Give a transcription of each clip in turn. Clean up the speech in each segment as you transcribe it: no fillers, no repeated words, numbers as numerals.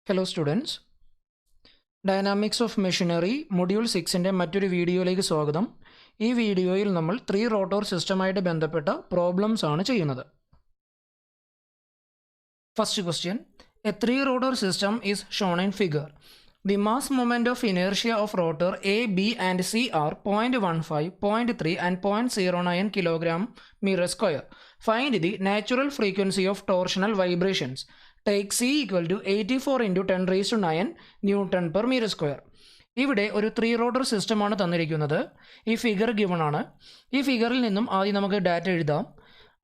Hello students, Dynamics of Machinery Module 6-ന്റെ മറ്റൊരു വീഡിയോയിലേക്ക് സ്വാഗതം. ഈ വീഡിയോയിൽ നമ്മൾ 3 rotor സിസ്റ്റമായിട്ട് ബന്ധപ്പെട്ട പ്രോബ്ലംസ് ആണ് ചെയ്യുന്നത്. First question, a 3 rotor system is shown in figure. The mass moment of inertia of rotor A, B and C are 0.15, 0.3 and 0.09 kg/meter square. Find the natural frequency of torsional vibrations. Take C equal to 84 into 10 raised to 9 Newton per meter square. ഇവിടെ ഒരു 3 rotor സിസ്റ്റമാണ് തന്നിരിക്കുന്നത്. ഈ figure given ആണ്. ഈ ഫിഗറിൽ നിന്നും ആദ്യം നമുക്ക് ഡാറ്റ എഴുതാം.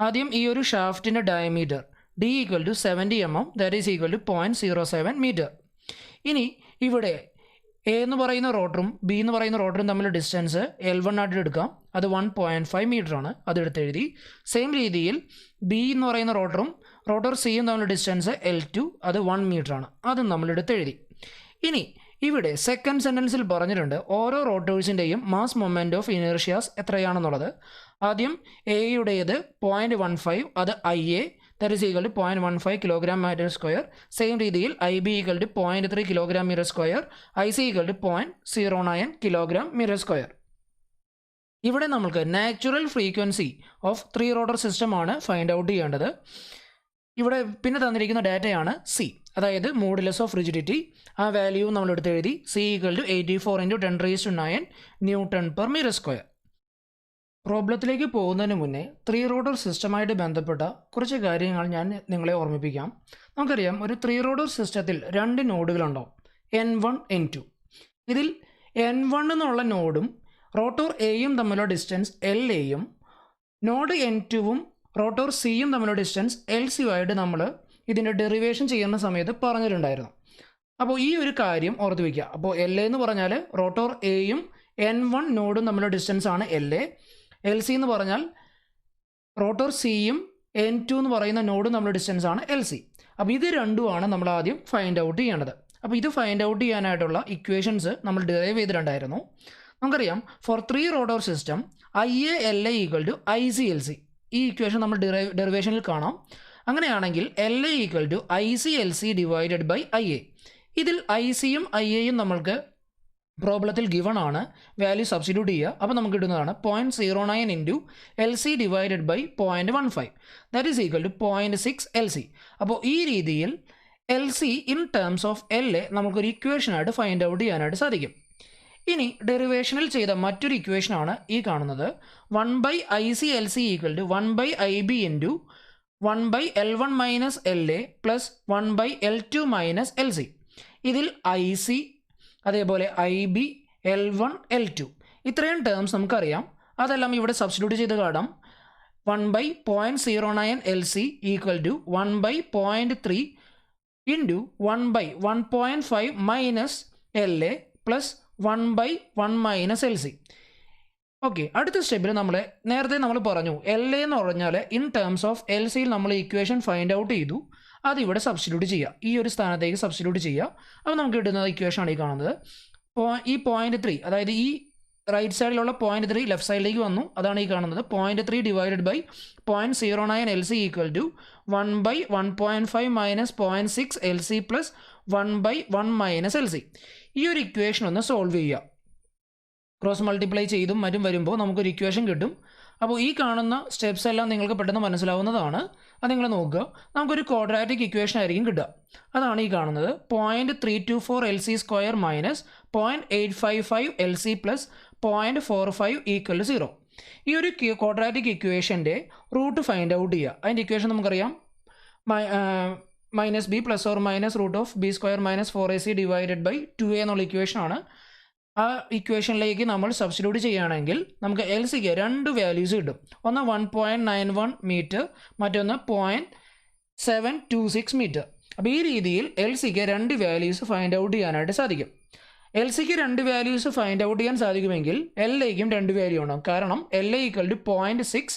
ആദ്യം ഈ ഒരു ഷാഫ്റ്റിൻ്റെ diameter D equal to 70 mm, that is equal to 0.07 meter. ഇനി ഇവിടെ എ എന്ന് പറയുന്ന റോട്ടറും ബി എന്ന് പറയുന്ന റോട്ടറും തമ്മിലുള്ള ഡിസ്റ്റൻസ് L1 ആയിട്ട് എടുക്കാം. അത് 1.5 മീറ്റർ ആണ്. അതെടുത്ത് എഴുതി. സെയിം രീതിയിൽ ബി എന്ന് പറയുന്ന റോട്ടർ സിയും തമ്മിലുള്ള ഡിസ്റ്റൻസ് L2, അത് 1 മീറ്റർ ആണ്. അതും നമ്മളെടുത്ത് എഴുതി. ഇനി ഇവിടെ സെക്കൻഡ് സെൻറ്റൻസിൽ പറഞ്ഞിട്ടുണ്ട് ഓരോ റോട്ടേഴ്സിൻ്റെയും മാസ് മൊമെൻറ്റ് ഓഫ് ഇനേർഷ്യാസ് എത്രയാണെന്നുള്ളത്. ആദ്യം എയുടേത് 0.15, അത് IA, that is equal to 0.15 kg/m². Same രീതിയിൽ IB equal to 0.3 kg/m², IC equal to 0.09 kg/m². ഇവിടെ നമുക്ക് നാച്ചുറൽ ഫ്രീക്വൻസി ഓഫ് 3 rotor സിസ്റ്റമാണ് ഫൈൻഡ് ഔട്ട് ചെയ്യേണ്ടത്. ഇവിടെ പിന്നെ തന്നിരിക്കുന്ന ഡാറ്റയാണ് C, അതായത് മോഡുലസ് ഓഫ് റിജിഡിറ്റി. ആ വാല്യൂ നമ്മൾ എടുത്ത് എഴുതി. C equal to 84 into 10 raised to 9 Newton per meter square. പ്രോബ്ലത്തിലേക്ക് പോകുന്നതിന് മുന്നേ 3 rotor സിസ്റ്റമായിട്ട് ബന്ധപ്പെട്ട കുറച്ച് കാര്യങ്ങൾ ഞാൻ നിങ്ങളെ ഓർമ്മിപ്പിക്കാം. നമുക്കറിയാം ഒരു 3 rotor സിസ്റ്റത്തിൽ 2 നോഡുകളുണ്ടാവും, N1, N2. ഇതിൽ N1 എന്നുള്ള നോഡും റോട്ടോർ എയും തമ്മിലുള്ള ഡിസ്റ്റൻസ് LAയും നോഡ് N2വും റോട്ടോർ സിയും തമ്മിലുള്ള ഡിസ്റ്റൻസ് LCയുമായിട്ട് നമ്മൾ ഇതിൻ്റെ ഡെറിവേഷൻ ചെയ്യുന്ന സമയത്ത് പറഞ്ഞിട്ടുണ്ടായിരുന്നു. അപ്പോൾ ഈ ഒരു കാര്യം ഓർത്ത് വയ്ക്കുക. അപ്പോൾ LA എന്ന് പറഞ്ഞാൽ റോട്ടോർ എയും N1 നോഡും തമ്മിലുള്ള ഡിസ്റ്റൻസ് ആണ് LA. LC എന്ന് പറഞ്ഞാൽ റോട്ടോർ സിയും N2 എന്ന് പറയുന്ന നോഡും തമ്മിലുള്ള ഡിസ്റ്റൻസ് ആണ് LC. അപ്പോൾ ഇത് രണ്ടുമാണ് നമ്മൾ ആദ്യം ഫൈൻഡ് ഔട്ട് ചെയ്യേണ്ടത്. അപ്പോൾ ഇത് ഫൈൻഡ് ഔട്ട് ചെയ്യാനായിട്ടുള്ള ഇക്വേഷൻസ് നമ്മൾ ഡിറൈവ് ചെയ്തിട്ടുണ്ടായിരുന്നു. നമുക്കറിയാം for 3 rotor system IA LA equal to IC LC. ഈ ഇക്വേഷൻ നമ്മൾ ഡെറിവേഷനിൽ കാണാം. അങ്ങനെയാണെങ്കിൽ LA equal to IC LC divided by IA. ഇതിൽ ICയും IAയും നമ്മൾക്ക് പ്രോബ്ലത്തിൽ ഗിവൺ ആണ്. വാല്യൂ സബ്സ്റ്റിറ്റ്യൂട്ട് ചെയ്യുക. അപ്പോൾ നമുക്ക് കിട്ടുന്നതാണ് 0.09 into LC divided by 0.15, that is equal to 0.6 LC. അപ്പോൾ ഈ രീതിയിൽ LC in terms of LA നമുക്കൊരു ഇക്വേഷനായിട്ട് ഫൈൻഡ് ഔട്ട് ചെയ്യാനായിട്ട് സാധിക്കും. ഇനി ഡെറിവേഷനിൽ ചെയ്ത മറ്റൊരു ഇക്വേഷനാണ് ഈ കാണുന്നത്. 1/IC LC equal to 1/IB into 1/L1 minus LA plus 1/L2 minus LC. ഇതിൽ IC, അതേപോലെ IB, L1, L2 ഇത്രയും ടേംസ് നമുക്കറിയാം. അതെല്ലാം ഇവിടെ സബ്സ്റ്റിറ്റ്യൂട്ട് ചെയ്ത് കാണാം. 1/0.09 LC equal to 1/0.3 into 1/1.5 minus LA plus 1/1 minus LC. Okay, അടുത്ത സ്റ്റെപ്പിൽ നേരത്തെ നമ്മൾ പറഞ്ഞു LA എന്ന് പറഞ്ഞാൽ ഇൻ ടേംസ് ഓഫ് LCയിൽ നമ്മൾ ഇക്വേഷൻ ഫൈൻഡ് ഔട്ട് ചെയ്തു. അതിവിടെ സബ്സ്റ്റിറ്റ്യൂട്ട് ചെയ്യുക. ഈ ഒരു സ്ഥാനത്തേക്ക് സബ്സ്റ്റിറ്റ്യൂട്ട് ചെയ്യുക. അപ്പോൾ നമുക്ക് കിട്ടുന്ന ഇക്വേഷനാണ് ഈ കാണുന്നത്. ഈ 0.3, അതായത് ഈ റൈറ്റ് സൈഡിലുള്ള 0.3 ലെഫ്റ്റ് സൈഡിലേക്ക് വന്നു. അതാണ് ഈ കാണുന്നത്. 0.3 divided by 0.09 LC equal to 1/1.5 minus 0.6 LC plus 1/1 minus LC. ഈ ഒരു ഇക്വേഷൻ ഒന്ന് സോൾവ് ചെയ്യുക. ക്രോസ് മൾട്ടിപ്ലൈ ചെയ്തും മറ്റും വരുമ്പോൾ നമുക്കൊരു ഇക്വേഷൻ കിട്ടും. അപ്പോൾ ഈ കാണുന്ന സ്റ്റെപ്സ് എല്ലാം നിങ്ങൾക്ക് പെട്ടെന്ന് മനസ്സിലാവുന്നതാണ്. അത് നിങ്ങൾ നോക്കുക. നമുക്കൊരു ക്വാഡ്രാറ്റിക് ഇക്വേഷൻ ആയിരിക്കും കിട്ടുക. അതാണ് ഈ കാണുന്നത്. 0.324 LC square minus 0.855 LC plus 0.45 equal to 0. ഈ ഒരു ക്വാഡ്രാറ്റിക് ഇക്വേഷൻ്റെ റൂട്ട് ഫൈൻഡ് ഔട്ട് ചെയ്യുക. അതിൻ്റെ ഇക്വേഷൻ നമുക്കറിയാം. -b plus or minus root of b square minus 4ac divided by 2a എന്നുള്ള ഇക്വേഷനാണ്. ആ ഇക്വേഷനിലേക്ക് നമ്മൾ സബ്സ്റ്റിറ്റ്യൂട്ട് ചെയ്യുകയാണെങ്കിൽ നമുക്ക് LCക്ക് 2 വാല്യൂസ് കിട്ടും. ഒന്ന് 1.91 മീറ്റർ, മറ്റൊന്ന് 0.726 മീറ്റർ. അപ്പോൾ ഈ രീതിയിൽ LCക്ക് 2 വാല്യൂസ് ഫൈൻഡ് ഔട്ട് ചെയ്യാനായിട്ട് സാധിക്കും. LCക്ക് 2 വാല്യൂസ് ഫൈൻഡ് ഔട്ട് ചെയ്യാൻ സാധിക്കുമെങ്കിൽ LAയ്ക്കും 2 വാല്യൂ ഉണ്ടാകും. കാരണം LA ഈക്വൽ ടു 0.6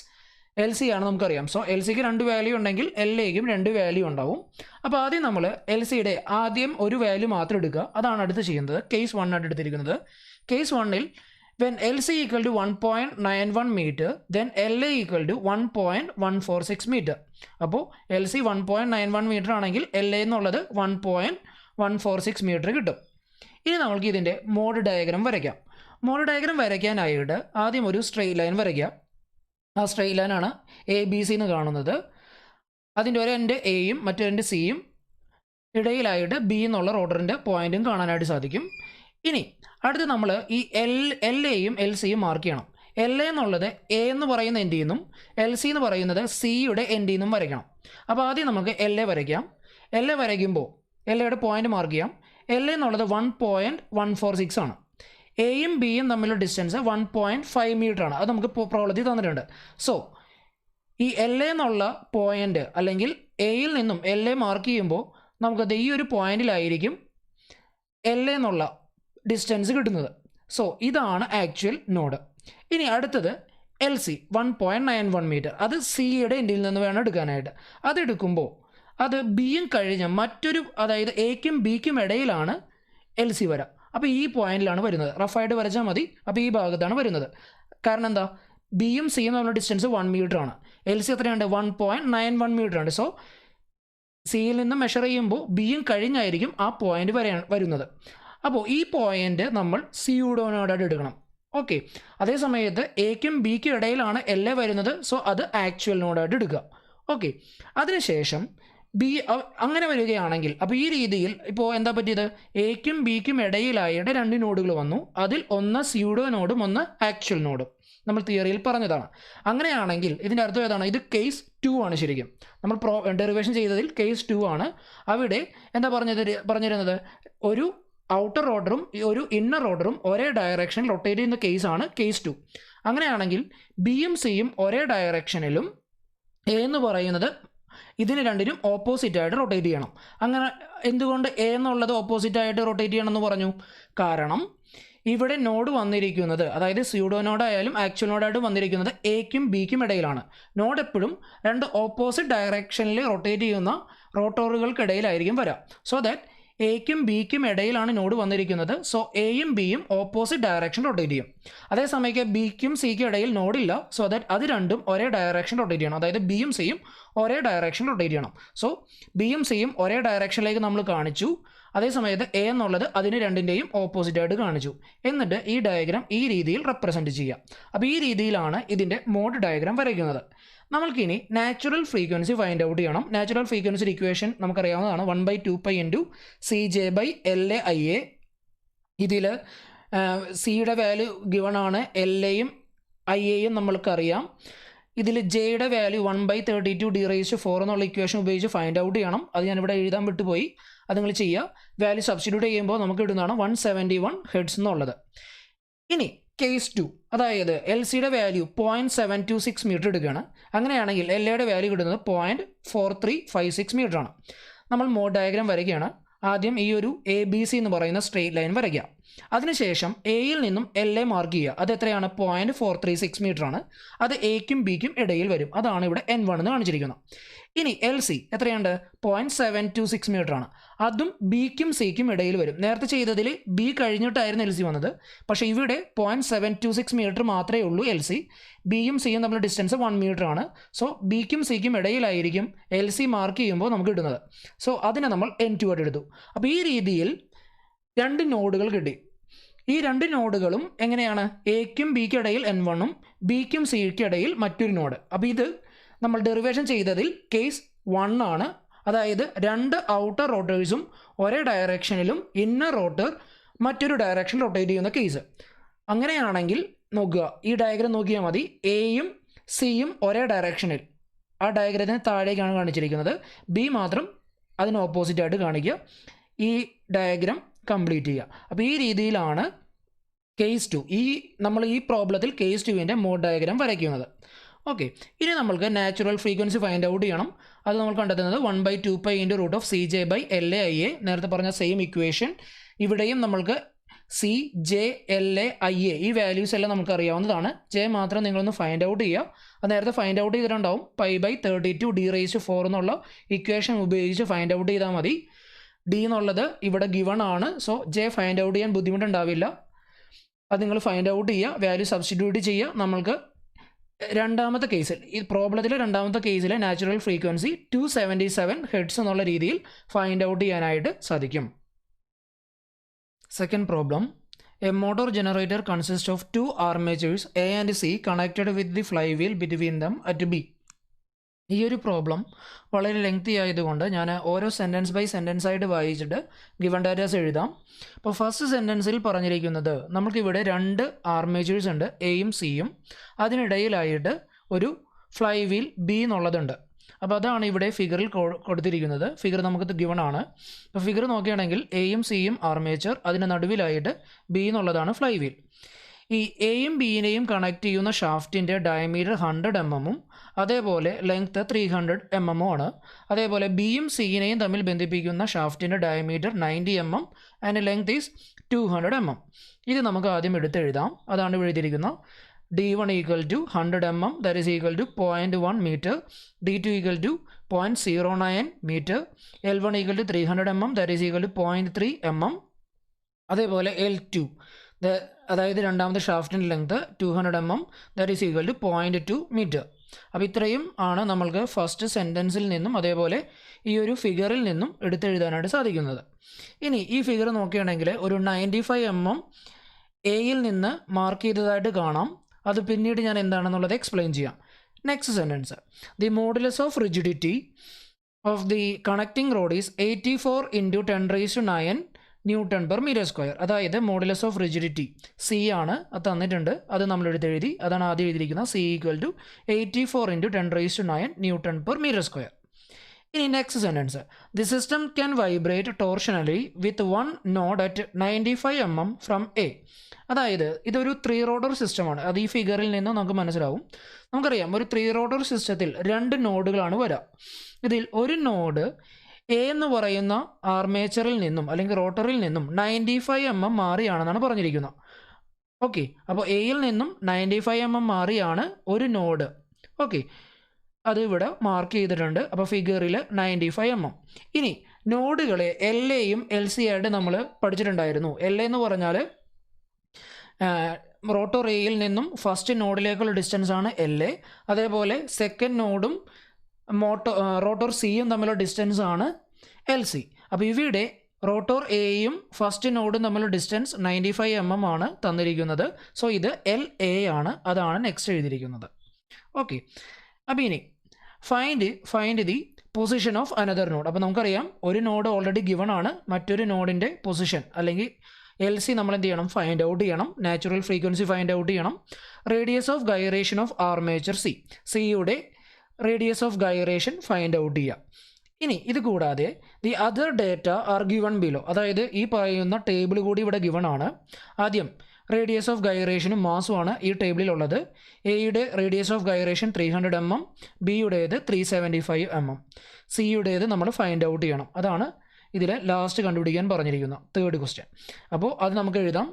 LC ആണ് നമുക്കറിയാം. സോ LCക്ക് 2 വാല്യൂ ഉണ്ടെങ്കിൽ LAയ്ക്കും 2 വാല്യൂ ഉണ്ടാവും. അപ്പോൾ ആദ്യം നമ്മൾ LCയുടെ ആദ്യം ഒരു വാല്യൂ മാത്രം എടുക്കുക. അതാണ് അടുത്ത് ചെയ്യുന്നത്. കേസ് 1 ആയിട്ട് എടുത്തിരിക്കുന്നത്. കേസ് 1ൽ when LC equal to 1.91 meter, then LA equal to 1.146 meter. അപ്പോൾ LC 1.91 meter ആണെങ്കിൽ LA എന്നുള്ളത് 1.146 146 മീറ്റർ കിട്ടും. ഇനി നമുക്ക് ഇതിൻ്റെ മോഡ് ഡയഗ്രാം വരയ്ക്കാം. മോഡ് ഡയഗ്രാം വരയ്ക്കാനായിട്ട് ആദ്യം ഒരു സ്ട്രെയിറ്റ് ലൈൻ വരയ്ക്കുക. ആ സ്ട്രെയിറ്റ് ലൈനാണ് ABC എന്ന് കാണുന്നത്. അതിൻ്റെ ഒരു എൻഡ് എയും മറ്റൊരു എൻഡ് സിയും ഇടയിലായിട്ട് B എന്നുള്ള റോട്ടറിൻ്റെ പോയിന്റും കാണാനായിട്ട് സാധിക്കും. ഇനി അടുത്ത് നമ്മൾ ഈ LAയും LCയും മാർക്ക് ചെയ്യണം. LA എന്നുള്ളത് A എന്ന് പറയുന്ന എൻഡിൽ നിന്നും LC എന്ന് പറയുന്നത് സിയുടെ എൻഡിൽ നിന്നും വരയ്ക്കണം. അപ്പോൾ ആദ്യം നമുക്ക് LA വരയ്ക്കാം. LA വരയ്ക്കുമ്പോൾ LAയുടെ പോയിന്റ് മാർക്ക് ചെയ്യാം. LA എന്നുള്ളത് 1.146 ആണ്. എയും ബിയും തമ്മിലുള്ള ഡിസ്റ്റൻസ് 1.5 മീറ്റർ ആണ്. അത് നമുക്ക് പ്രോബ്ലത്തിൽ തന്നിട്ടുണ്ട്. സോ ഈ LA എന്നുള്ള പോയിന്റ് അല്ലെങ്കിൽ എയിൽ നിന്നും LA മാർക്ക് ചെയ്യുമ്പോൾ നമുക്കത് ഈ ഒരു പോയിന്റിലായിരിക്കും LA എന്നുള്ള ഡിസ്റ്റൻസ് കിട്ടുന്നത്. സോ ഇതാണ് ആക്ച്വൽ നോഡ്. ഇനി അടുത്തത് LC 1.91 മീറ്റർ. അത് സിയുടെ എൻഡിൽ നിന്ന് വേണം എടുക്കാനായിട്ട്. അതെടുക്കുമ്പോൾ അത് ബിയും കഴിഞ്ഞ് മറ്റൊരു, അതായത് എക്കും ബിക്കും ഇടയിലാണ് LC വര. അപ്പോൾ ഈ പോയിന്റിലാണ് വരുന്നത്. റഫായിട്ട് വരച്ചാൽ മതി. അപ്പോൾ ഈ ഭാഗത്താണ് വരുന്നത്. കാരണം എന്താ, ബിയും സിയും തമ്മിലുള്ള ഡിസ്റ്റൻസ് 1 മീറ്റർ ആണ്. LC എത്രയുണ്ട്? 1.91 മീറ്റർ ആണ്. സോ സിയിൽ നിന്ന് മെഷർ ചെയ്യുമ്പോൾ ബിയും കഴിഞ്ഞായിരിക്കും ആ പോയിന്റ് വരുന്നത്. അപ്പോൾ ഈ പോയിന്റ് നമ്മൾ സിയുടെ നോഡായിട്ട് എടുക്കണം. ഓക്കെ. അതേ സമയത്ത് എക്കും ബിക്കും ഇടയിലാണ് LA വരുന്നത്. സോ അത് ആക്ച്വൽ നോഡായിട്ട് എടുക്കുക. ഓക്കെ. അതിനുശേഷം ബി അങ്ങനെ വരികയാണെങ്കിൽ അപ്പോൾ ഈ രീതിയിൽ ഇപ്പോൾ എന്താ പറ്റിയത്, എക്കും ബിക്കും ഇടയിലായിട്ട് 2 നോഡുകൾ വന്നു. അതിൽ ഒന്ന് സ്യൂഡോ നോഡും ഒന്ന് ആക്ച്വൽ നോഡും നമ്മൾ തിയറിയിൽ പറഞ്ഞതാണ്. അങ്ങനെയാണെങ്കിൽ ഇതിൻ്റെ അർത്ഥം ഏതാണ്? ഇത് കേസ് 2 ആണ്. ശരിക്കും നമ്മൾ ഡെറിവേഷൻ ചെയ്തതിൽ കേസ് 2 ആണ്. അവിടെ എന്താ പറഞ്ഞിരുന്നത്, ഒരു ഔട്ടർ ഓർഡറും ഒരു ഇന്നർ ഓർഡറും ഒരേ ഡയറക്ഷനിൽ റൊട്ടേറ്റ് ചെയ്യുന്ന കേസാണ് കേസ് 2. അങ്ങനെയാണെങ്കിൽ ബിയും സിയും ഒരേ ഡയറക്ഷനിലും എ എന്ന് പറയുന്നത് ഇതിന് രണ്ടിനും ഓപ്പോസിറ്റായിട്ട് റൊട്ടേറ്റ് ചെയ്യണം. അങ്ങനെ എന്തുകൊണ്ട് എ എന്നുള്ളത് ഓപ്പോസിറ്റായിട്ട് റൊട്ടേറ്റ് ചെയ്യണം എന്ന് പറഞ്ഞു? കാരണം ഇവിടെ നോഡ് വന്നിരിക്കുന്നത്, അതായത് സ്യൂഡോ നോഡായാലും ആക്ച്വൽ നോഡായിട്ട് വന്നിരിക്കുന്നത് എക്കും ബിക്കും ഇടയിലാണ്. നോഡ് എപ്പോഴും 2 ഓപ്പോസിറ്റ് ഡയറക്ഷനിൽ റൊട്ടേറ്റ് ചെയ്യുന്ന റോട്ടോറുകൾക്കിടയിലായിരിക്കും വരാം. സോ ദാറ്റ് എക്കും ബിക്കും ഇടയിലാണ് നോഡ് വന്നിരിക്കുന്നത്. സോ എയും ബിയും ഓപ്പോസിറ്റ് ഡയറക്ഷൻ റൊട്ടേറ്റ് ചെയ്യും. അതേസമയം ബിക്കും സിക്കും ഇടയിൽ നോഡില്ല. സോ ദാറ്റ് അത് രണ്ടും ഒരേ ഡയറക്ഷൻ റൊട്ടേറ്റ് ചെയ്യണം. അതായത് ബിയും സിയും ഒരേ ഡയറക്ഷൻ റൊട്ടേറ്റ് ചെയ്യണം. സോ ബിയും സിയും ഒരേ ഡയറക്ഷനിലേക്ക് നമ്മൾ കാണിച്ചു. അതേസമയത്ത് എ എന്നുള്ളത് അതിന് രണ്ടിൻ്റെയും ഓപ്പോസിറ്റായിട്ട് കാണിച്ചു. എന്നിട്ട് ഈ ഡയഗ്രാം ഈ രീതിയിൽ റെപ്രസെൻറ്റ് ചെയ്യാം. അപ്പോൾ ഈ രീതിയിലാണ് ഇതിൻ്റെ മോഡ് ഡയഗ്രാം വരയ്ക്കുന്നത്. നമ്മൾക്കിനി നാച്ചുറൽ ഫ്രീക്വൻസി ഫൈൻഡ് ഔട്ട് ചെയ്യണം. നാച്ചുറൽ ഫ്രീക്വൻസി ഇക്വേഷൻ നമുക്കറിയാവുന്നതാണ്. 1/2π × CJ/LA. ഇതിൽ സിയുടെ വാല്യൂ ഗിവൺ ആണ്, LAയും IAയും നമ്മൾക്കറിയാം. ഇതിൽ ജെയുടെ വാല്യൂ 1/32d⁴ എന്നുള്ള ഇക്വേഷൻ ഉപയോഗിച്ച് ഫൈൻഡ് ഔട്ട് ചെയ്യണം. അത് ഞാനിവിടെ എഴുതാൻ വിട്ടുപോയി. അത് നിങ്ങൾ ചെയ്യുക. വാല്യൂ സബ്സ്റ്റിറ്റ്യൂട്ട് ചെയ്യുമ്പോൾ നമുക്ക് ഇടുന്നതാണ് 171 ഹെർട്സ് എന്നുള്ളത്. ഇനി കേസ് 2, അതായത് LCയുടെ വാല്യൂ 0.726 മീറ്റർ എടുക്കുകയാണ്. അങ്ങനെയാണെങ്കിൽ LAയുടെ വാല്യൂ കിട്ടുന്നത് 0.4356 മീറ്റർ ആണ്. നമ്മൾ മോഡ് ഡയഗ്രാം വരയ്ക്കുകയാണ്. ആദ്യം ഈ ഒരു ABC എന്ന് പറയുന്ന സ്ട്രെയിറ്റ് ലൈൻ വരയ്ക്കുക. അതിനുശേഷം എയിൽ നിന്നും LA മാർക്ക് ചെയ്യുക. അത് എത്രയാണ്? 0.436 മീറ്റർ ആണ്. അത് എക്കും ബിക്കും ഇടയിൽ വരും. അതാണ് ഇവിടെ N1 എന്ന് കാണിച്ചിരിക്കുന്നത്. ഇനി LC എത്രയുണ്ട്? 0.726 മീറ്റർ ആണ്. അതും ബിക്കും സിക്കും ഇടയിൽ വരും. നേരത്തെ ചെയ്തതിൽ ബി കഴിഞ്ഞിട്ടായിരുന്നു LC വന്നത്. പക്ഷേ ഇവിടെ 0.726 മീറ്റർ മാത്രമേ ഉള്ളൂ LC. ബിയും സിയും തമ്മിൽ ഡിസ്റ്റൻസ് 1 മീറ്റർ ആണ്. സോ ബിക്കും സിക്കും ഇടയിലായിരിക്കും LC മാർക്ക് ചെയ്യുമ്പോൾ നമുക്ക് കിട്ടുന്നത്. സോ അതിനെ നമ്മൾ N2 ആയിട്ട് എടുത്തു. അപ്പോൾ ഈ രീതിയിൽ 2 നോഡുകൾ കിട്ടി. ഈ 2 നോഡുകളും എങ്ങനെയാണ്? എക്കും ബിക്കും ഇടയിൽ N1ഉം ബിക്കും സിക്കും ഇടയിൽ മറ്റൊരു നോഡ്. അപ്പോൾ ഇത് നമ്മൾ ഡെറിവേഷൻ ചെയ്തതിൽ കേസ് 1 ആണ്. അതായത് 2 ഔട്ടർ റോട്ടേഴ്സും ഒരേ ഡയറക്ഷനിലും ഇന്നർ റോട്ടർ മറ്റൊരു ഡയറക്ഷനിൽ റൊട്ടേറ്റ് ചെയ്യുന്ന കേസ്. അങ്ങനെയാണെങ്കിൽ നോക്കുക, ഈ ഡയഗ്രാം നോക്കിയാൽ മതി. എയും സിയും ഒരേ ഡയറക്ഷനിൽ, ആ ഡയഗ്രത്തിന് താഴേക്കാണ് കാണിച്ചിരിക്കുന്നത്. ബി മാത്രം അതിന് ഓപ്പോസിറ്റായിട്ട് കാണിക്കുക. ഈ ഡയഗ്രാം കംപ്ലീറ്റ് ചെയ്യുക. അപ്പോൾ ഈ രീതിയിലാണ് കേസ് 2, നമ്മൾ ഈ പ്രോബ്ലത്തിൽ കേസ് 2ൻ്റെ മോഡ് ഡയഗ്രാം വരയ്ക്കുന്നത്. ഓക്കെ. ഇനി നമ്മൾക്ക് നാച്ചുറൽ ഫ്രീക്വൻസി ഫൈൻഡ് ഔട്ട് ചെയ്യണം. അത് നമ്മൾ കണ്ടെത്തുന്നത് 1/2π × CJ/LA. നേരത്തെ പറഞ്ഞ സെയിം ഇക്വേഷൻ ഇവിടെയും നമ്മൾക്ക് CJ/LA ഈ വാല്യൂസ് എല്ലാം നമുക്ക് അറിയാവുന്നതാണ്. ജെ മാത്രം നിങ്ങളൊന്ന് ഫൈൻഡ് ഔട്ട് ചെയ്യുക. അത് നേരത്തെ ഫൈൻഡ് ഔട്ട് ചെയ്തിട്ടുണ്ടാവും. π/32d⁴ എന്നുള്ള ഇക്വേഷൻ ഉപയോഗിച്ച് ഫൈൻഡ് ഔട്ട് ചെയ്താൽ മതി. ഡി എന്നുള്ളത് ഇവിടെ ഗിവൺ ആണ്. സോ ജെ ഫൈൻഡ് ഔട്ട് ചെയ്യാൻ ബുദ്ധിമുട്ടുണ്ടാവില്ല. അത് നിങ്ങൾ ഫൈൻഡ് ഔട്ട് ചെയ്യുക, വാല്യൂ സബ്സ്റ്റിറ്റ്യൂട്ട് ചെയ്യുക. നമ്മൾക്ക് രണ്ടാമത്തെ കേസിൽ, ഈ പ്രോബ്ലത്തിലെ രണ്ടാമത്തെ കേസിലെ നാച്ചുറൽ ഫ്രീക്വൻസി 277 ഹെർട്സ് എന്നുള്ള രീതിയിൽ ഫൈൻഡ് ഔട്ട് ചെയ്യാനായിട്ട് സാധിക്കും. Second problem. A motor generator consists of two armatures A and C connected with the flywheel between them at B. ഈ ഒരു പ്രോബ്ലം വളരെ ലെങ്തി ആയതുകൊണ്ട് ഞാൻ ഓരോ സെൻറ്റൻസ് ബൈ സെൻറ്റൻസ് ആയിട്ട് വായിച്ചിട്ട് ഗിവൺ ഡാറ്റാസ് എഴുതാം. അപ്പോൾ ഫസ്റ്റ് സെൻറ്റൻസിൽ പറഞ്ഞിരിക്കുന്നത് നമുക്കിവിടെ രണ്ട് ആർമേച്ചേഴ്സ് ഉണ്ട്, എയും സിയും. അതിനിടയിലായിട്ട് ഒരു ഫ്ലൈ വീൽ ബി എന്നുള്ളതുണ്ട്. അപ്പോൾ അതാണ് ഇവിടെ ഫിഗറിൽ കൊടുത്തിരിക്കുന്നത്. ഫിഗർ നമുക്ക് ഗിവൺ ആണ്. അപ്പോൾ ഫിഗർ നോക്കുകയാണെങ്കിൽ എയും സിയും ആർമേച്ചർ, അതിന് നടുവിലായിട്ട് ബി എന്നുള്ളതാണ് ഫ്ലൈ വീൽ. ഈ എയും ബിയിനെയും കണക്ട് ചെയ്യുന്ന ഷാഫ്റ്റിൻ്റെ ഡയമീറ്റർ 100 mm അതേപോലെ ലെങ്ത്ത് 300 mm ആണ്. അതേപോലെ ബിയും സിയിനെയും തമ്മിൽ ബന്ധിപ്പിക്കുന്ന ഷാഫ്റ്റിൻ്റെ diameter 90 mm and length is 200 mm. ഇത് നമുക്ക് ആദ്യം എടുത്തെഴുതാം. അതാണ് എഴുതിയിരിക്കുന്നത്. D1 equal to 100 mm, that is equal to 0.1 meter. D2 equal to 0.09 meter. L1 equal to 300 mm, that is equal to 0.3 mm. അതേപോലെ L2, അതായത് രണ്ടാമത്തെ ഷാഫ്റ്റിൻ്റെ length 200 mm, that is equal to 0.2 metre. അപ്പോൾ ഇത്രയും ആണ് നമ്മൾക്ക് ഫസ്റ്റ് സെൻറ്റൻസിൽ നിന്നും അതേപോലെ ഈ ഒരു ഫിഗറിൽ നിന്നും എടുത്തെഴുതാനായിട്ട് സാധിക്കുന്നത്. ഇനി ഈ ഫിഗർ നോക്കുകയാണെങ്കിൽ ഒരു 95 mm എയിൽ നിന്ന് മാർക്ക് ചെയ്തതായിട്ട് കാണാം. അത് പിന്നീട് ഞാൻ എന്താണെന്നുള്ളത് എക്സ്പ്ലെയിൻ ചെയ്യാം. Next sentence. The modulus of rigidity of the connecting rod is 84 × 10⁹ newton per metre square. അതായത് മോഡുലസ് ഓഫ് റിജിഡിറ്റി സി ആണ്, അത് തന്നിട്ടുണ്ട്, അത് നമ്മൾ എടുത്തെഴുതി. അതാണ് ആദ്യം എഴുതിയിരിക്കുന്നത്. C equal to 84 × 10⁹ newton per metre square. ഇനി next sentence. The system can vibrate torsionally with 1 node at 95 mm from A. അതായത് ഇതൊരു 3 റോഡർ സിസ്റ്റമാണ്. അത് ഈ ഫിഗറിൽ നിന്ന് നമുക്ക് മനസ്സിലാവും. നമുക്കറിയാം ഒരു 3 റോഡർ സിസ്റ്റത്തിൽ 2 നോഡുകളാണ് വരിക. ഇതിൽ ഒരു നോഡ് എ എന്ന് പറയുന്ന ആർമേച്ചറിൽ നിന്നും അല്ലെങ്കിൽ റോട്ടറിൽ നിന്നും 95 mm മാറിയാണെന്നാണ് പറഞ്ഞിരിക്കുന്നത്. ഓക്കെ, അപ്പോൾ എയിൽ നിന്നും 95 mm മാറിയാണ് ഒരു നോഡ്. ഓക്കെ, അത് ഇവിടെ മാർക്ക് ചെയ്തിട്ടുണ്ട്. അപ്പോൾ ഫിഗറിൽ 95 mm. ഇനി നോഡുകളെ എൽ എയും എൽ സി ആയിട്ട് നമ്മൾ പഠിച്ചിട്ടുണ്ടായിരുന്നു. എൽ എന്ന് പറഞ്ഞാൽ റോട്ടർ എയിൽ നിന്നും ഫസ്റ്റ് നോഡിലേക്കുള്ള ഡിസ്റ്റൻസ് ആണ് എൽ എ. അതേപോലെ സെക്കൻഡ് നോഡും റോട്ടർ സിയും തമ്മിലുള്ള ഡിസ്റ്റൻസ് ആണ് എൽ സി. അപ്പോൾ ഇവിടെ റോട്ടർ എയും ഫസ്റ്റ് നോഡും തമ്മിലുള്ള ഡിസ്റ്റൻസ് 95 mm ആണ് തന്നിരിക്കുന്നത്. സോ ഇത് എൽ എ ആണ്, അതാണ് നെക്സ്റ്റ് എഴുതിയിരിക്കുന്നത്. ഓക്കെ, അപ്പോൾ ഇനി find the position of another node. അപ്പോൾ നമുക്കറിയാം ഒരു നോഡ് ഓൾറെഡി ഗിവൺ ആണ്. മറ്റൊരു നോഡിൻ്റെ പൊസിഷൻ അല്ലെങ്കിൽ എൽ സി നമ്മൾ എന്ത് ചെയ്യണം? ഫൈൻഡ് ഔട്ട് ചെയ്യണം. നാച്ചുറൽ ഫ്രീക്വൻസി ഫൈൻഡ് ഔട്ട് ചെയ്യണം. Radius of gyration of armature C, സിയുടെ radius of gyration find out ചെയ്യുക. ഇനി ഇത് കൂടാതെ the other data are given below. അതായത് ഈ പറയുന്ന ടേബിൾ കൂടി ഇവിടെ ഗിവൺ ആണ്. ആദ്യം റേഡിയസ് ഓഫ് ഗൈറേഷനും മാസുമാണ് ഈ ടേബിളിലുള്ളത്. എയുടെ radius of gyration 300 mm, ബിയുടേത് 375 mm, സിയുടേത് നമ്മൾ ഫൈൻഡ് ഔട്ട് ചെയ്യണം. അതാണ് ഇതിൽ ലാസ്റ്റ് കണ്ടുപിടിക്കാൻ പറഞ്ഞിരിക്കുന്ന തേർഡ് ക്വസ്റ്റ്യൻ. അപ്പോൾ അത് നമുക്ക് എഴുതാം.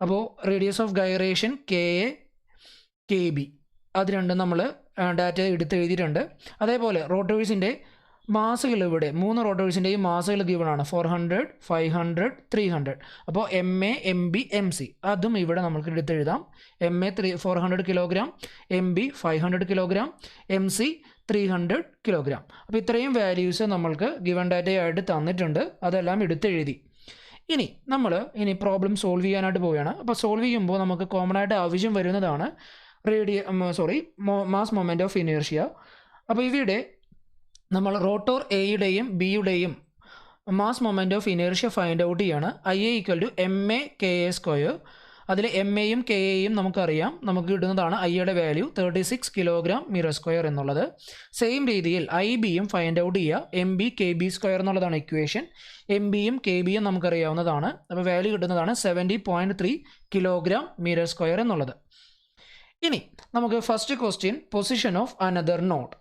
അപ്പോൾ radius of gyration K A K B, അത് രണ്ടും നമ്മൾ ഡാറ്റ എടുത്ത് എഴുതിയിട്ടുണ്ട്. അതേപോലെ റോട്ടേഴ്സിൻ്റെ മാസുകൾ ഇവിടെ 3 റോട്ടേഴ്സിൻ്റെയും മാസുകൾ ഗിവൺ ആണ്. 400, 500, 300. അപ്പോൾ M A, M B, M C അതും ഇവിടെ നമുക്ക് എടുത്തെഴുതാം. M A 400 kg, M B 500 kg, M C 300 kg. അപ്പോൾ ഇത്രയും വാല്യൂസ് നമ്മൾക്ക് ഗിവൺ ഡാറ്റയായിട്ട് തന്നിട്ടുണ്ട്. അതെല്ലാം എടുത്തെഴുതി. ഇനി നമ്മൾ പ്രോബ്ലം സോൾവ് ചെയ്യാനായിട്ട് പോവുകയാണ്. അപ്പോൾ സോൾവ് ചെയ്യുമ്പോൾ നമുക്ക് കോമൺ ആയിട്ട് ആവശ്യം വരുന്നതാണ് മാസ് മൊമെൻറ്റ് ഓഫ് ഇനേർഷ്യ. അപ്പോൾ ഇവിടെ നമ്മൾ റോട്ടോർ എയുടെയും ബിയുടെയും mass moment of inertia find out ചെയ്യാണ്. I A equal to M A K A square. അതിൽ എം എയും കെ എയും നമുക്കറിയാം, നമുക്ക് കിട്ടുന്നതാണ് ഐയുടെ വാല്യൂ 36 kg/m² എന്നുള്ളത്. സെയിം രീതിയിൽ ഐ ബിയും ഫൈൻഡ് ഔട്ട് ചെയ്യുക. M B K B square എന്നുള്ളതാണ് ഇക്വേഷൻ. എം ബിയും കെ ബിയും നമുക്കറിയാവുന്നതാണ്. അപ്പോൾ വാല്യൂ കിട്ടുന്നതാണ് 70.3 kg/m² എന്നുള്ളത്. ഇനി നമുക്ക് first question, position of another node.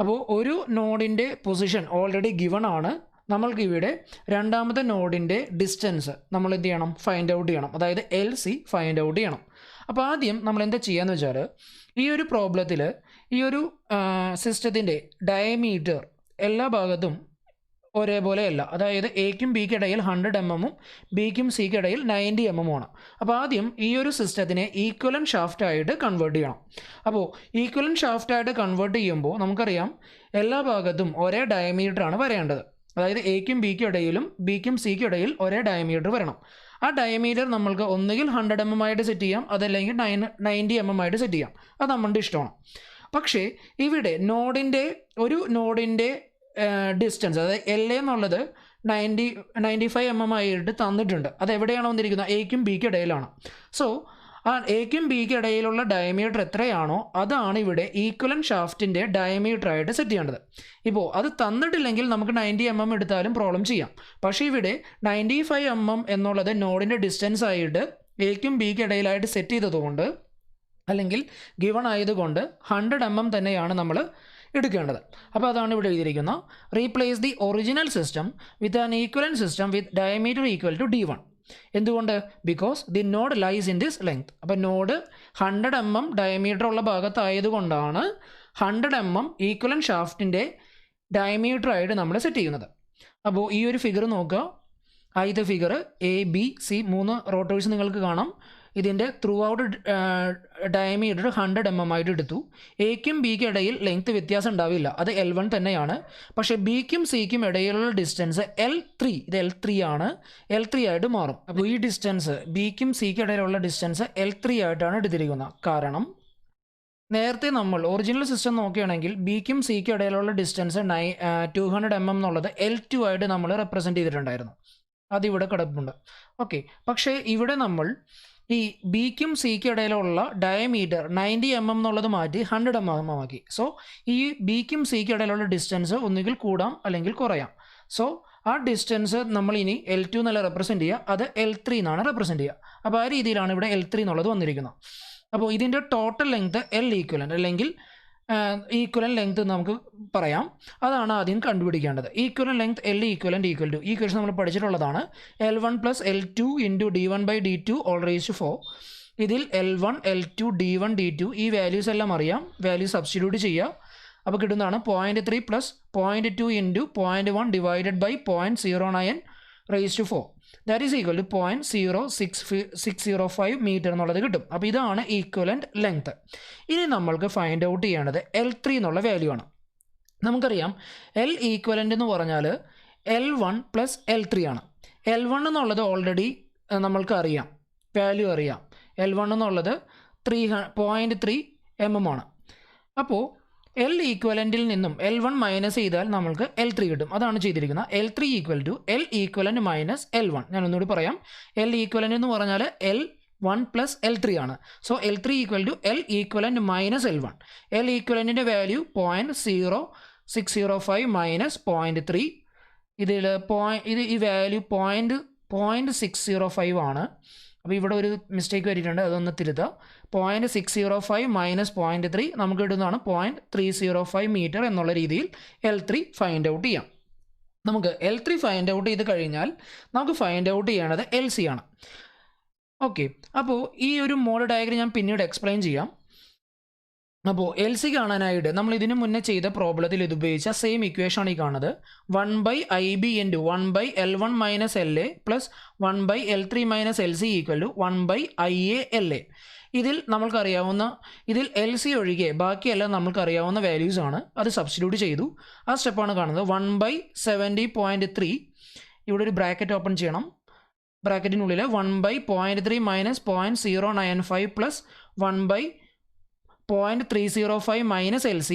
അപ്പോൾ ഒരു നോഡിൻ്റെ പൊസിഷൻ ഓൾറെഡി ഗിവൺ ആണ്. നമ്മൾക്ക് ഇവിടെ രണ്ടാമത്തെ നോഡിൻ്റെ ഡിസ്റ്റൻസ് നമ്മൾ എന്ത് ചെയ്യണം? ഫൈൻഡ് ഔട്ട് ചെയ്യണം. അതായത് എൽ സി ഫൈൻഡ് ഔട്ട് ചെയ്യണം. അപ്പോൾ ആദ്യം നമ്മൾ എന്താ ചെയ്യാന്ന് വെച്ചാൽ ഈ ഒരു പ്രോബ്ലത്തിൽ ഈ ഒരു സിസ്റ്റത്തിൻ്റെ ഡയമീറ്റർ എല്ലാ ഭാഗത്തും ഒരേപോലെയല്ല. അതായത് എക്കും ബിക്ക് ഇടയിൽ 100 mm ബിക്കും സിക്ക് ഇടയിൽ 90 mm ആണ്. അപ്പോൾ ആദ്യം ഈ ഒരു സിസ്റ്റത്തിനെ ഈക്വലൻ്റ് ഷാഫ്റ്റായിട്ട് കൺവേർട്ട് ചെയ്യണം. അപ്പോൾ ഈക്വലൻ്റ് ഷാഫ്റ്റായിട്ട് കൺവേർട്ട് ചെയ്യുമ്പോൾ നമുക്കറിയാം എല്ലാ ഭാഗത്തും ഒരേ ഡയമീറ്ററാണ് വരേണ്ടത്. അതായത് എക്കും ബിക്കും ഇടയിലും ബിക്കും സിക്കും ഇടയിൽ ഒരേ ഡയമീറ്റർ വരണം. ആ ഡയമീറ്റർ നമ്മൾക്ക് ഒന്നുകിൽ 100 mm ആയിട്ട് സെറ്റ് ചെയ്യാം, അതല്ലെങ്കിൽ 90 mm ആയിട്ട് സെറ്റ് ചെയ്യാം. അത് നമ്മളുടെ ഇഷ്ടമാണ്. പക്ഷേ ഇവിടെ ഒരു നോഡിൻ്റെ ഡിസ്റ്റൻസ്, അതായത് LA എന്നുള്ളത് 95 mm ആയിട്ട് തന്നിട്ടുണ്ട്. അത് എവിടെയാണോ വന്നിരിക്കുന്നത്? എക്കും ബിക്കും ഇടയിലാണ്. സോ ആ എക്കും ബിക്കും ഇടയിലുള്ള ഡയമീറ്റർ എത്രയാണോ അതാണ് ഇവിടെ ഈക്വലൻ ഷാഫ്റ്റിൻ്റെ ഡയമീറ്റർ ആയിട്ട് സെറ്റ് ചെയ്യേണ്ടത്. ഇപ്പോൾ അത് തന്നിട്ടില്ലെങ്കിൽ നമുക്ക് 90 mm എടുത്താലും പ്രോബ്ലം ചെയ്യാം. പക്ഷേ ഇവിടെ 95 mm എന്നുള്ളത് നോഡിൻ്റെ ഡിസ്റ്റൻസ് ആയിട്ട് എക്കും ബിക്കും ഇടയിലായിട്ട് സെറ്റ് ചെയ്തതുകൊണ്ട്, അല്ലെങ്കിൽ ഗിവൺ ആയതുകൊണ്ട് 100 mm തന്നെയാണ് നമ്മൾ എടുക്കേണ്ടത്. അപ്പോൾ അതാണ് ഇവിടെ എഴുതിയിരിക്കുന്നത്. Replace the original system with an equivalent system with diameter equal to D1. എന്തുകൊണ്ട്? Because the node lies in this length. അപ്പോൾ നോഡ് 100 mm ഡയമീറ്റർ ഉള്ള ഭാഗത്തായതുകൊണ്ടാണ് 100 mm ഈക്വലൻ ഷാഫ്റ്റിൻ്റെ ഡയമീറ്റർ ആയിട്ട് നമ്മൾ സെറ്റ് ചെയ്യുന്നത്. അപ്പോൾ ഈ ഒരു ഫിഗർ നോക്കുക. ആദ്യത്തെ ഫിഗർ ABC 3 റോട്ടേഴ്സ് നിങ്ങൾക്ക് കാണാം. ഇതിൻ്റെ ത്രൂ ഔട്ട് ഡയമീറ്റർ 100 mm ആയിട്ട് എടുത്തു. എക്കും ബിക്കും ഇടയിൽ ലെങ്ത് വ്യത്യാസം ഉണ്ടാവില്ല, അത് L1 തന്നെയാണ്. പക്ഷേ ബിക്കും സിക്കും ഇടയിലുള്ള ഡിസ്റ്റൻസ് L3, ഇത് L3 ആണ്, L3 ആയിട്ട് മാറും. അപ്പോൾ ഈ ഡിസ്റ്റൻസ് ബിക്കും സിക്കും ഇടയിലുള്ള ഡിസ്റ്റൻസ് L3 ആയിട്ടാണ് എടുത്തിരിക്കുന്നത്. കാരണം നേരത്തെ നമ്മൾ ഒറിജിനൽ സിസ്റ്റം നോക്കുകയാണെങ്കിൽ ബിക്കും സിക്കും ഇടയിലുള്ള ഡിസ്റ്റൻസ് 200 mm എന്നുള്ളത് L2 ആയിട്ട് നമ്മൾ റെപ്രസെൻറ്റ് ചെയ്തിട്ടുണ്ടായിരുന്നു. അതിവിടെ കിടപ്പുണ്ട്. ഓക്കെ, പക്ഷേ ഇവിടെ നമ്മൾ ഈ ബിക്കും സിക്കും ഇടയിലുള്ള ഡയമീറ്റർ 90 mm എന്നുള്ളത് മാറ്റി 100 mm ആക്കി. സോ ഈ ബിക്കും സിക്കും ഇടയിലുള്ള ഡിസ്റ്റൻസ് ഒന്നുകിൽ കൂടാം അല്ലെങ്കിൽ കുറയാം. സോ ആ ഡിസ്റ്റൻസ് നമ്മൾ ഇനി L2 എന്നല്ല റെപ്രസെൻറ്റ് ചെയ്യുക, അത് L3 എന്നാണ് റെപ്രസെൻറ്റ് ചെയ്യുക. അപ്പോൾ ആ രീതിയിലാണ് ഇവിടെ L3 എന്നുള്ളത് വന്നിരിക്കുന്നത്. അപ്പോൾ ഇതിൻ്റെ ടോട്ടൽ ലെങ്ത് L ഈക്വലൻ്റ് അല്ലെങ്കിൽ ഈക്വലൻ ലെങ്ത് നമുക്ക് പറയാം. അതാണ് ആദ്യം കണ്ടുപിടിക്കേണ്ടത്. Equivalent length L equivalent equal to, ഈ ക്വസ്റ്റൻ നമ്മൾ പഠിച്ചിട്ടുള്ളതാണ്, L1 + L2 × D1/D2 4. ഇതിൽ L1, L2, D1, D2 ഈ വാല്യൂസ് എല്ലാം അറിയാം. വാല്യൂ സബ്സ്റ്റിറ്റ്യൂട്ട് ചെയ്യുക. അപ്പോൾ കിട്ടുന്നതാണ് 0.3 + 0.2 × 0.1 / 0.09 that is equal to 0.0605 metre എന്നുള്ളത് കിട്ടും. അപ്പോൾ ഇതാണ് ഈക്വലൻ്റ് ലെങ്ത്. ഇനി നമ്മൾക്ക് ഫൈൻഡ് ഔട്ട് ചെയ്യേണ്ടത് L3 എന്നുള്ള വാല്യൂ ആണ്. നമുക്കറിയാം L ഈക്വലൻ്റ് എന്ന് പറഞ്ഞാൽ L1 + L3 ആണ്. L1 എന്നുള്ളത് ഓൾറെഡി നമ്മൾക്ക് അറിയാം, വാല്യൂ അറിയാം. L1 എന്നുള്ളത് 0.3 mm ആണ്. അപ്പോൾ L ഈക്വലൻറ്റിൽ നിന്നും L1 മൈനസ് ചെയ്താൽ നമ്മൾക്ക് L3 കിട്ടും. അതാണ് ചെയ്തിരിക്കുന്നത്. L3 equal to L equivalent minus L1. ഞാൻ ഒന്നുകൂടി പറയാം. L ഈക്വലൻ്റ് എന്ന് പറഞ്ഞാൽ L1 + L3 ആണ്. So L3 equal to L equivalent minus L1. L ഈക്വലൻറ്റിൻ്റെ വാല്യൂ 0.605 മൈനസ് 0.3. ഇത് ഈ വാല്യൂ 0.605 ആണ്. അപ്പോൾ ഇവിടെ ഒരു മിസ്റ്റേക്ക് വരിയിട്ടുണ്ട്, അതൊന്ന് തിരുത്തുക. 0.605 മൈനസ് 0.3 നമുക്ക് കിട്ടുന്നതാണ് 0.305 മീറ്റർ എന്നുള്ള രീതിയിൽ L3 ഫൈൻഡ് ഔട്ട് ചെയ്യാം. നമുക്ക് L3 ഫൈൻഡ് ഔട്ട് ചെയ്ത് കഴിഞ്ഞാൽ നമുക്ക് ഫൈൻഡ് ഔട്ട് ചെയ്യേണ്ടത് LC ആണ്. ഓക്കെ, അപ്പോൾ ഈ ഒരു മോഡൽ ഡയഗ്രം ഞാൻ പിന്നീട് എക്സ്പ്ലെയിൻ ചെയ്യാം. അപ്പോൾ LC കാണാനായിട്ട് നമ്മൾ ഇതിനു മുന്നേ ചെയ്ത പ്രോബ്ലത്തിൽ ഇത് ഉപയോഗിച്ച സെയിം ഇക്വേഷൻ ആണ് ഈ കാണുന്നത്. 1/IB × 1/L1 - LA + 1/L3 - LC = 1/IA LA. ഇതിൽ നമ്മൾക്കറിയാവുന്ന, ഇതിൽ LC ഒഴികെ ബാക്കിയെല്ലാം നമ്മൾക്കറിയാവുന്ന വാല്യൂസ് ആണ്. അത് സബ്സ്റ്റിറ്റ്യൂട്ട് ചെയ്തു. ആ സ്റ്റെപ്പാണ് കാണുന്നത്. 1/70.3, ഇവിടെ ഒരു ബ്രാക്കറ്റ് ഓപ്പൺ ചെയ്യണം. ബ്രാക്കറ്റിനുള്ളിൽ 1/0.3 - 0.095 + 1/0.305 - LC,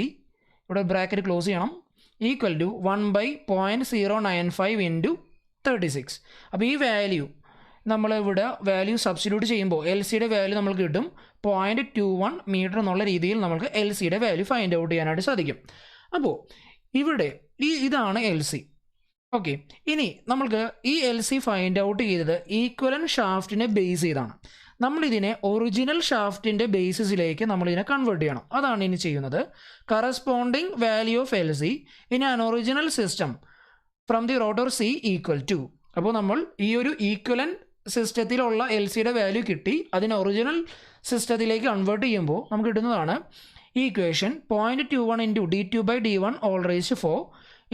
ഇവിടെ ബ്രാക്കറ്റ് ക്ലോസ് ചെയ്യണം, ഈക്വൽ ടു 1/0.095 × 36. അപ്പോൾ ഈ വാല്യൂ നമ്മളിവിടെ വാല്യൂ സബ്സ്റ്റിറ്റ്യൂട്ട് ചെയ്യുമ്പോൾ LCയുടെ വാല്യൂ നമുക്ക് കിട്ടും 0.21 മീറ്റർ എന്നുള്ള രീതിയിൽ നമുക്ക് LCയുടെ വാല്യൂ ഫൈൻഡ് ഔട്ട് ചെയ്യാനായിട്ട് സാധിക്കും. അപ്പോൾ ഇവിടെ ഇതാണ് LC. ഓക്കെ, ഇനി നമ്മൾക്ക് ഈ LC ഫൈൻഡ് ഔട്ട് ചെയ്തത് ഈക്വലൻ ഷാഫ്റ്റിനെ ബേസ് ചെയ്താണ്. നമ്മളിതിനെ ഒറിജിനൽ ഷാഫ്റ്റിൻ്റെ ബേസിസിലേക്ക് നമ്മളിതിനെ കൺവേർട്ട് ചെയ്യണം. അതാണ് ഇനി ചെയ്യുന്നത്. Corresponding value of LC in an original system from the rotor C equal to. അപ്പോൾ നമ്മൾ ഈ ഒരു ഈക്വലൻ സിസ്റ്റത്തിലുള്ള LCയുടെ വാല്യൂ കിട്ടി, അതിനെ ഒറിജിനൽ സിസ്റ്റത്തിലേക്ക് കൺവേർട്ട് ചെയ്യുമ്പോൾ നമുക്ക് കിട്ടുന്നതാണ് ഈ ഇക്വേഷൻ. 0.21 × D2/D1 4.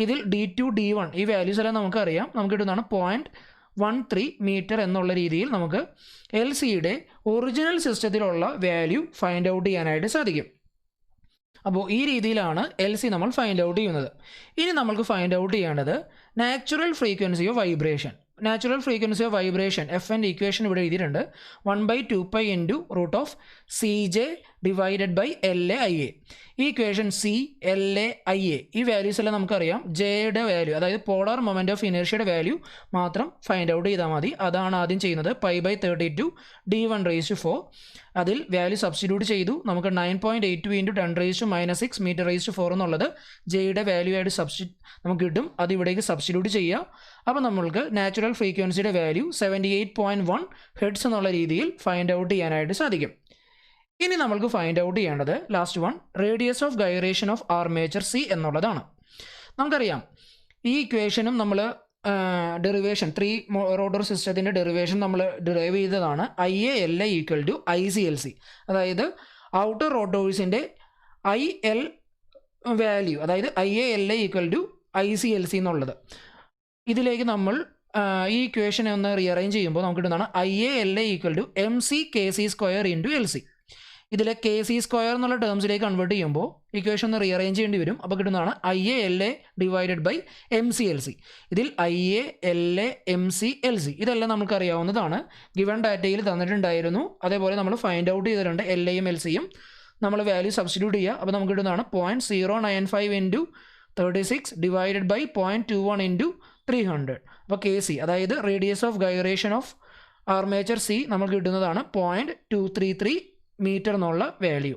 ഇതിൽ D2, D1 ഈ വാല്യൂസ് എല്ലാം നമുക്കറിയാം. നമുക്ക് കിട്ടുന്നതാണ് 0.13 മീറ്റർ എന്നുള്ള രീതിയിൽ നമുക്ക് LCയുടെ ഒറിജിനൽ സിസ്റ്റത്തിലുള്ള വാല്യൂ ഫൈൻഡ് ഔട്ട് ചെയ്യാനായിട്ട് സാധിക്കും. അപ്പോൾ ഈ രീതിയിലാണ് LC നമ്മൾ ഫൈൻഡ് ഔട്ട് ചെയ്യുന്നത്. ഇനി നമ്മൾക്ക് ഫൈൻഡ് ഔട്ട് ചെയ്യേണ്ടത് natural frequency of vibration. Natural frequency of vibration F എൻ്റെ ഇക്വേഷൻ ഇവിടെ എഴുതിയിട്ടുണ്ട് 1/2π into root of CJ divided by LA/IA. ഈ ഇക്വേഷൻ CLA/IA ഈ വാല്യൂസ് എല്ലാം നമുക്കറിയാം. ജെയുടെ വാല്യൂ, അതായത് പോളാർ മൊമെൻറ്റ് ഓഫ് ഇനേർഷ്യയുടെ വാല്യൂ മാത്രം ഫൈൻഡ് ഔട്ട് ചെയ്താൽ മതി. അതാണ് ആദ്യം ചെയ്യുന്നത്. π/32 d1⁴. അതിൽ വാല്യൂ സബ്സ്റ്റിറ്റ്യൂട്ട് ചെയ്തു. നമുക്ക് 9.82 ഇൻറ്റു 10⁻⁻6 m⁴ എന്നുള്ളത് ജെയുടെ വാല്യൂ ആയിട്ട് നമുക്ക് കിട്ടും. അത് ഇവിടേക്ക് സബ്സ്റ്റിറ്റ്യൂട്ട് ചെയ്യുക. അപ്പോൾ നമ്മൾക്ക് നാച്ചുറൽ ഫ്രീക്വൻസിയുടെ വാല്യൂ 78.1 ഹെർട്സ് എന്നുള്ള രീതിയിൽ ഫൈൻഡ് ഔട്ട് ചെയ്യാനായിട്ട് സാധിക്കും. ഇനി നമ്മൾക്ക് ഫൈൻഡ് ഔട്ട് ചെയ്യേണ്ടത് last one, radius of gyration of armature C എന്നുള്ളതാണ്. നമുക്കറിയാം ഈ ഇക്വേഷനും നമ്മൾ ഡെറിവേഷൻ 3 റോട്ടർ സിസ്റ്റത്തിൻ്റെ ഡെറിവേഷൻ നമ്മൾ ഡിറൈവ് ചെയ്തതാണ്. IA/LA = IC/LC. അതായത് ഔട്ടർ റോട്ടേഴ്സിൻ്റെ IL വാല്യൂ, അതായത് IA/LA = IC/LC എന്നുള്ളത്. ഇതിലേക്ക് നമ്മൾ ഈ ഇക്വേഷനെ ഒന്ന് റീഅറേഞ്ച് ചെയ്യുമ്പോൾ നമുക്ക് കിട്ടുന്നതാണ് IA/LA = MC/KC² × LC. ഇതിലെ KC² എന്നുള്ള ടേംസിലേക്ക് കൺവേർട്ട് ചെയ്യുമ്പോൾ ഇക്വേഷൻ ഒന്ന് റീഅറേഞ്ച് ചെയ്യേണ്ടി വരും. അപ്പോൾ കിട്ടുന്നതാണ് IA/LA ഡിവൈഡഡ് ബൈ MC/LC. ഇതിൽ IA/LA MC/LC ഇതെല്ലാം നമുക്ക് അറിയാവുന്നതാണ്. ഗിവൺ ഡാറ്റയിൽ തന്നിട്ടുണ്ടായിരുന്നു. അതേപോലെ നമ്മൾ ഫൈൻഡ് ഔട്ട് ചെയ്തിട്ടുണ്ട്. LAയും LCയും നമ്മൾ വാല്യൂ സബ്സ്റ്റിറ്റ്യൂട്ട് ചെയ്യുക. അപ്പോൾ നമുക്ക് കിട്ടുന്നതാണ് 0.095 ഇൻറ്റു 36 ഡിവൈഡഡ് ബൈ 0.21 ഇൻറ്റു 300. അപ്പോൾ KC, അതായത് radius of gyration of armature C നമുക്ക് കിട്ടുന്നതാണ് 0.233 മീറ്റർ എന്നുള്ള വാല്യൂ.